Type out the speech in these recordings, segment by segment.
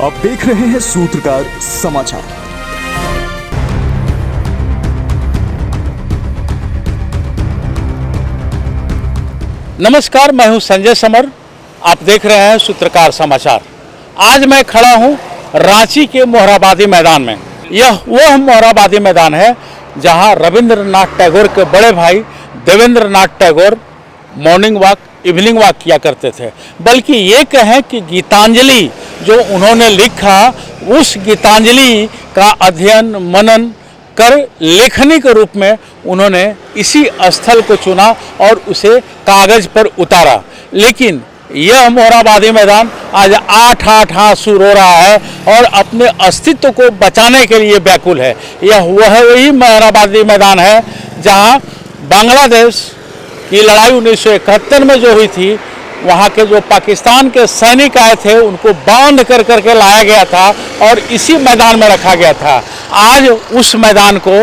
आप देख रहे हैं सूत्रकार समाचार। नमस्कार, मैं हूं संजय समर। आप देख रहे हैं सूत्रकार समाचार। आज मैं खड़ा हूं रांची के मोहराबादी मैदान में। यह वह मोहराबादी मैदान है जहां रविंद्रनाथ टैगोर के बड़े भाई Devendranath Tagore morning walk, evening walk किया करते थे। बल्कि ये कहें कि गीतांजलि जो उन्होंने लिखा, उस गीतांजलि का अध्ययन मनन कर लेखनी के रूप में उन्होंने इसी स्थल को चुना और उसे कागज पर उतारा। लेकिन यह मोहराबादी मैदान आज आठ आंसू रो रहा है और अपने अस्तित्व को बचाने के लिए व्याकुल है। यह वही मोहराबादी मैदान है जहां बांग्लादेश की लड़ाई 1971 में जो हुई थी, वहाँ के जो पाकिस्तान के सैनिक आए थे उनको बांध कर करके लाया गया था और इसी मैदान में रखा गया था। आज उस मैदान को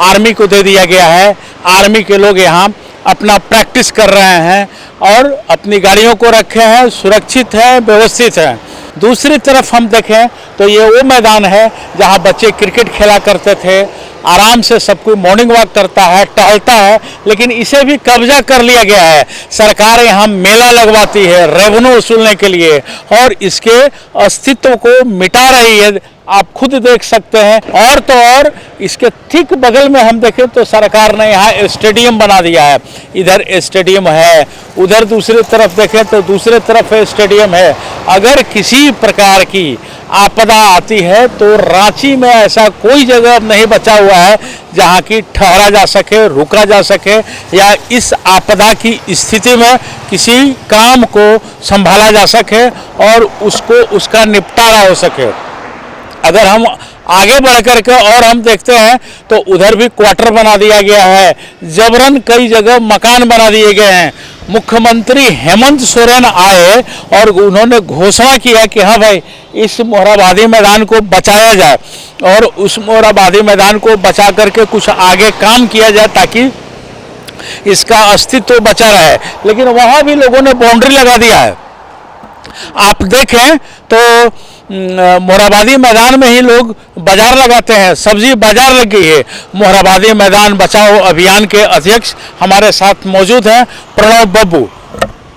आर्मी को दे दिया गया है। आर्मी के लोग यहाँ अपना प्रैक्टिस कर रहे हैं और अपनी गाड़ियों को रखे हैं, सुरक्षित है, व्यवस्थित है। दूसरी तरफ हम देखें तो ये वो मैदान है जहाँ बच्चे क्रिकेट खेला करते थे। आराम से सब कोई मॉर्निंग वॉक करता है, टहलता है, लेकिन इसे भी कब्जा कर लिया गया है। सरकार यहाँ मेला लगवाती है रेवेन्यू वसूलने के लिए और इसके अस्तित्व को मिटा रही है। आप खुद देख सकते हैं। और तो और इसके ठीक बगल में हम देखें तो सरकार ने यहाँ स्टेडियम बना दिया है। इधर स्टेडियम है, उधर दूसरी तरफ देखें तो दूसरे तरफ स्टेडियम है। अगर किसी प्रकार की आपदा आती है तो रांची में ऐसा कोई जगह नहीं बचा हुआ है जहाँ की ठहरा जा सके, रुका जा सके या इस आपदा की स्थिति में किसी काम को संभाला जा सके और उसका निपटारा हो सके। अगर हम आगे बढ़ करके और हम देखते हैं तो उधर भी क्वार्टर बना दिया गया है। जबरन कई जगह मकान बना दिए गए हैं। मुख्यमंत्री हेमंत सोरेन आए और उन्होंने घोषणा किया कि हाँ भाई, इस मोहराबादी मैदान को बचाया जाए और उस मोहराबादी मैदान को बचा करके कुछ आगे काम किया जाए ताकि इसका अस्तित्व बचा रहे। लेकिन वहाँ भी लोगों ने बाउंड्री लगा दिया है। आप देखें तो मोहराबादी मैदान में ही लोग बाजार लगाते हैं, सब्जी बाजार लग गई है। मोहराबादी मैदान बचाओ अभियान के अध्यक्ष हमारे साथ मौजूद हैं, प्रणव बब्बू।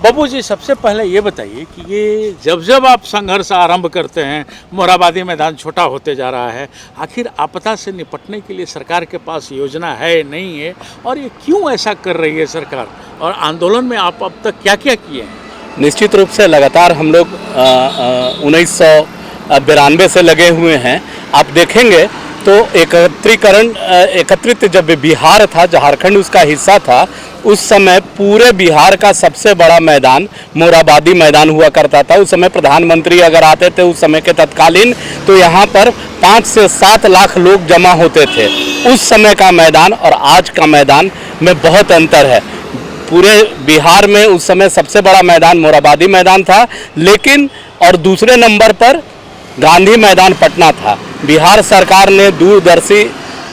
बब्बू जी, सबसे पहले ये बताइए कि ये जब आप संघर्ष आरंभ करते हैं, मोहराबादी मैदान छोटा होते जा रहा है, आखिर आपदा से निपटने के लिए सरकार के पास योजना है नहीं है और ये क्यों ऐसा कर रही है सरकार? और आंदोलन में आप अब तक क्या क्या किए हैं? निश्चित रूप से लगातार हम लोग 1992 से लगे हुए हैं। आप देखेंगे तो एकत्रित जब बिहार था, झारखंड उसका हिस्सा था, उस समय पूरे बिहार का सबसे बड़ा मैदान मोहराबादी मैदान हुआ करता था। उस समय प्रधानमंत्री अगर आते थे उस समय के तत्कालीन, तो यहाँ पर 5 से 7 लाख लोग जमा होते थे। उस समय का मैदान और आज का मैदान में बहुत अंतर है। पूरे बिहार में उस समय सबसे बड़ा मैदान मोहराबादी मैदान था, लेकिन और दूसरे नंबर पर गांधी मैदान पटना था। बिहार सरकार ने दूरदर्शी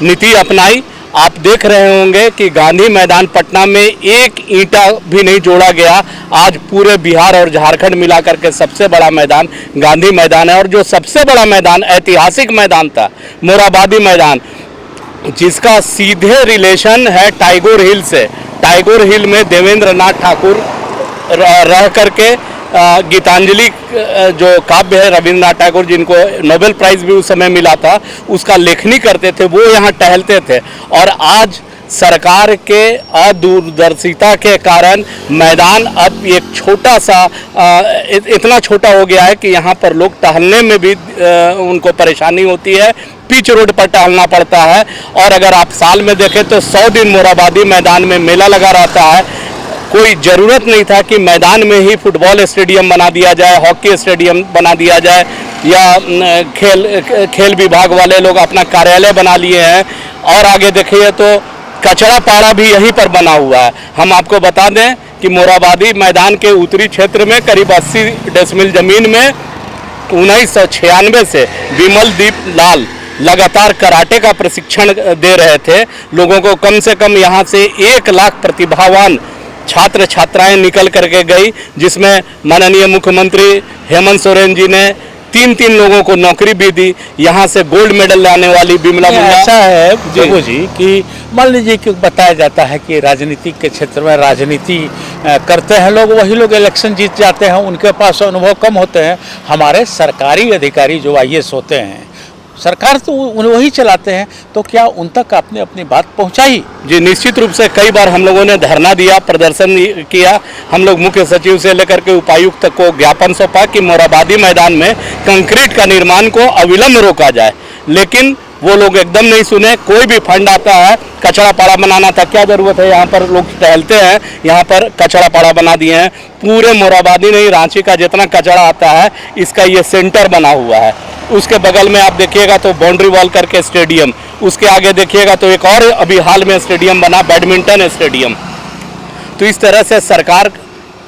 नीति अपनाई। आप देख रहे होंगे कि गांधी मैदान पटना में एक ईंटा भी नहीं जोड़ा गया। आज पूरे बिहार और झारखंड मिलाकर के सबसे बड़ा मैदान गांधी मैदान है। और जो सबसे बड़ा मैदान, ऐतिहासिक मैदान था मोहराबादी मैदान, जिसका सीधे रिलेशन है टाइगोर हिल से। टाइगोर हिल में देवेंद्रनाथ ठाकुर रह करके गीतांजलि जो काव्य है, रविंद्रनाथ टैगोर जिनको नोबेल प्राइज़ भी उस समय मिला था, उसका लेखनी करते थे, वो यहाँ टहलते थे। और आज सरकार के अदूरदर्शिता के कारण मैदान अब एक छोटा सा इतना छोटा हो गया है कि यहाँ पर लोग टहलने में भी उनको परेशानी होती है। पिच रोड पर टहलना पड़ता है। और अगर आप साल में देखें तो 100 दिन मोहराबादी मैदान में मेला लगा रहता है। कोई ज़रूरत नहीं था कि मैदान में ही फुटबॉल स्टेडियम बना दिया जाए, हॉकी स्टेडियम बना दिया जाए, या खेल विभाग वाले लोग अपना कार्यालय बना लिए हैं। और आगे देखिए तो कचरा पाड़ा भी यहीं पर बना हुआ है। हम आपको बता दें कि मोहराबादी मैदान के उत्तरी क्षेत्र में करीब 80 डेसिमल ज़मीन में 1996 से विमल दीप लाल लगातार कराटे का प्रशिक्षण दे रहे थे लोगों को। कम से कम यहाँ से 1 लाख प्रतिभावान छात्र छात्राएं निकल करके गई, जिसमें माननीय मुख्यमंत्री हेमंत सोरेन जी ने तीन लोगों को नौकरी भी दी। यहाँ से गोल्ड मेडल लाने वाली बिमला मुंडा। ऐसा है जोगो जी कि मान लीजिए कि बताया जाता है कि राजनीति के क्षेत्र में राजनीति करते हैं लोग, वही लोग इलेक्शन जीत जाते हैं, उनके पास अनुभव कम होते हैं। हमारे सरकारी अधिकारी जो IAS होते हैं, सरकार तो वही चलाते हैं, तो क्या उन तक आपने अपनी बात पहुंचाई? जी निश्चित रूप से कई बार हम लोगों ने धरना दिया, प्रदर्शन किया। हम लोग मुख्य सचिव से लेकर के उपायुक्त तक को ज्ञापन सौंपा कि मोरहाबादी मैदान में कंक्रीट का निर्माण को अविलंब रोका जाए, लेकिन वो लोग एकदम नहीं सुने। कोई भी फंड आता है, कचरा पाड़ा बनाना था, क्या ज़रूरत है, यहाँ पर लोग टहलते हैं, यहाँ पर कचरा पाड़ा बना दिए हैं। पूरे मोरहाबादी नहीं, रांची का जितना कचरा आता है इसका ये सेंटर बना हुआ है। उसके बगल में आप देखिएगा तो बाउंड्री वॉल करके स्टेडियम, उसके आगे देखिएगा तो एक और अभी हाल में स्टेडियम बना, बैडमिंटन स्टेडियम। तो इस तरह से सरकार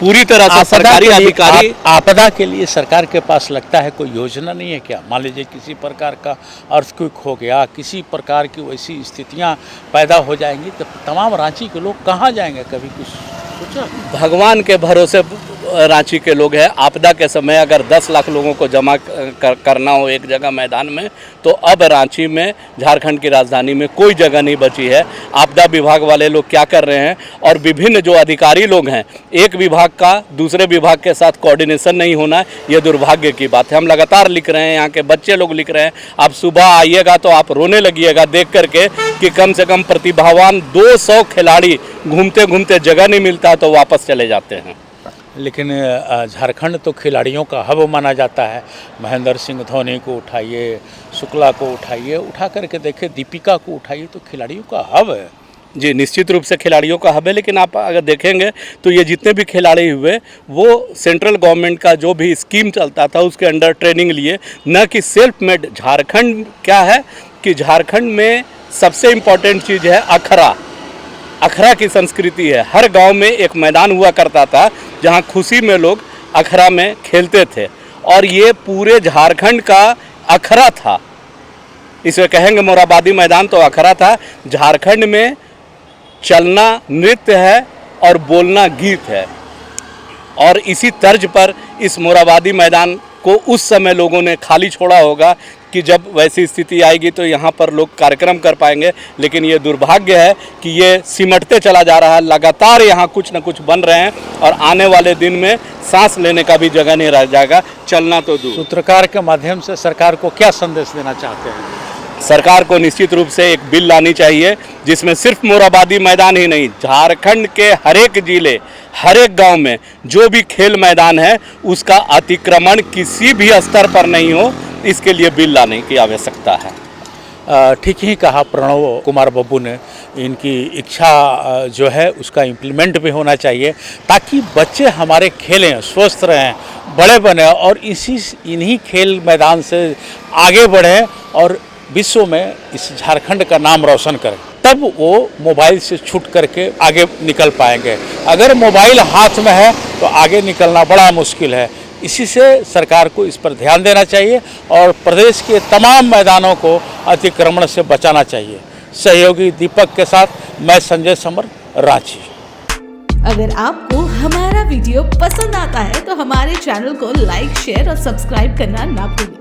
पूरी तरह से सरकारी अधिकारी आपदा के लिए सरकार के पास लगता है कोई योजना नहीं है क्या? मान लीजिए किसी प्रकार का अर्थक्वेक हो गया, किसी प्रकार की वैसी स्थितियां पैदा हो जाएंगी तो तमाम रांची के लोग कहाँ जाएंगे? कभी कुछ सोचा? भगवान के भरोसे रांची के लोग हैं। आपदा के समय अगर 10 लाख लोगों को जमा करना हो एक जगह मैदान में, तो अब रांची में, झारखंड की राजधानी में कोई जगह नहीं बची है। आपदा विभाग वाले लोग क्या कर रहे हैं, और विभिन्न जो अधिकारी लोग हैं, एक विभाग का दूसरे विभाग के साथ कोऑर्डिनेशन नहीं होना, ये दुर्भाग्य की बात है। हम लगातार लिख रहे हैं, यहाँ के बच्चे लोग लिख रहे हैं। आप सुबह आइएगा तो आप रोने लगिएगा देख करके कि कम से कम प्रतिभावान 200 खिलाड़ी घूमते घूमते जगह नहीं मिलता तो वापस चले जाते हैं। लेकिन झारखंड तो खिलाड़ियों का हब माना जाता है। महेंद्र सिंह धोनी को उठाइए, शुक्ला को उठाइए, उठा करके देखिए दीपिका को उठाइए, तो खिलाड़ियों का हब है। जी निश्चित रूप से खिलाड़ियों का हब है, लेकिन आप अगर देखेंगे तो ये जितने भी खिलाड़ी हुए वो सेंट्रल गवर्नमेंट का जो भी स्कीम चलता था उसके अंडर ट्रेनिंग लिए, न कि सेल्फ मेड। झारखंड क्या है कि झारखंड में सबसे इम्पोर्टेंट चीज़ है अखड़ा। अखड़ा की संस्कृति है। हर गांव में एक मैदान हुआ करता था जहां खुशी में लोग अखड़ा में खेलते थे, और ये पूरे झारखंड का अखड़ा था। इसे कहेंगे मोरहाबादी मैदान तो अखड़ा था। झारखंड में चलना नृत्य है और बोलना गीत है, और इसी तर्ज पर इस मोरहाबादी मैदान को उस समय लोगों ने खाली छोड़ा होगा कि जब वैसी स्थिति आएगी तो यहाँ पर लोग कार्यक्रम कर पाएंगे। लेकिन ये दुर्भाग्य है कि ये सिमटते चला जा रहा है। लगातार यहाँ कुछ न कुछ बन रहे हैं, और आने वाले दिन में सांस लेने का भी जगह नहीं रह जाएगा, चलना तो दूर। सूत्रकार के माध्यम से सरकार को क्या संदेश देना चाहते हैं? सरकार को निश्चित रूप से एक बिल लानी चाहिए जिसमें सिर्फ मोरहाबादी मैदान ही नहीं, झारखंड के हर एक जिले, हर एक गांव में जो भी खेल मैदान है उसका अतिक्रमण किसी भी स्तर पर नहीं हो, इसके लिए बिल लाने की आवश्यकता है। ठीक ही कहा प्रणव कुमार बब्बू ने। इनकी इच्छा जो है उसका इम्प्लीमेंट भी होना चाहिए, ताकि बच्चे हमारे खेलें, स्वस्थ रहें, बड़े बने, और इन्हीं खेल मैदान से आगे बढ़ें और विश्व में इस झारखंड का नाम रोशन करें। तब वो मोबाइल से छूट करके आगे निकल पाएंगे। अगर मोबाइल हाथ में है तो आगे निकलना बड़ा मुश्किल है। इसी से सरकार को इस पर ध्यान देना चाहिए और प्रदेश के तमाम मैदानों को अतिक्रमण से बचाना चाहिए। सहयोगी दीपक के साथ मैं संजय समर, रांची। अगर आपको हमारा वीडियो पसंद आता है तो हमारे चैनल को लाइक, शेयर और सब्सक्राइब करना ना भूलें।